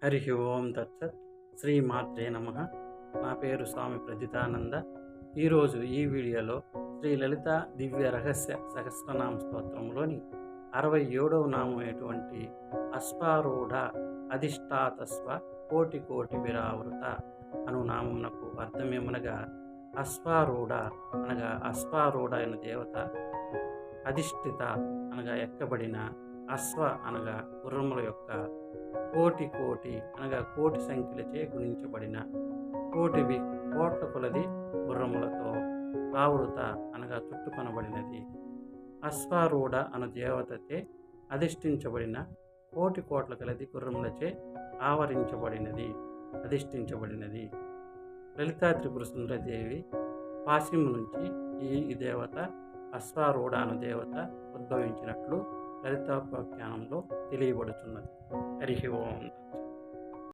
హరి ఓం తత్సత్. శ్రీ మాత్రే నమ. నా పేరు స్వామి ప్రజితానంద. ఈరోజు ఈ వీడియోలో శ్రీ లలిత దివ్య రహస్య సహస్రనామ స్తోత్రంలోని 67వ నామమైనటువంటి అశ్వారూఢ అధిష్టాతస్వ కోటి కోటి విరావృత అను నామమునకు అర్థమేమనగా, అశ్వారూఢ అనగా అశ్వారూఢ అయిన దేవత, అధిష్ఠిత అనగా ఎక్కబడిన, అశ్వ అనగా గుర్రముల యొక్క, కోటి కోటి అనగా కోటి సంఖ్యలచే గుణించబడిన, కోట్ల కొలది గుర్రములతో, ఆవృత అనగా చుట్టుకొనబడినది, అశ్వారూఢ అను దేవతచే అధిష్ఠించబడిన, కోట్ల కొలది గుర్రములచే ఆవరించబడినది, అధిష్ఠించబడినది. లలితా త్రిపుర సుందరదేవి పాశిము నుంచి ఈ దేవత అశ్వారూఢ అను దేవత ఉద్భవించినట్లు లలితోపాఖ్యానంలో తెలియబడుతున్నది. హరి ఓం.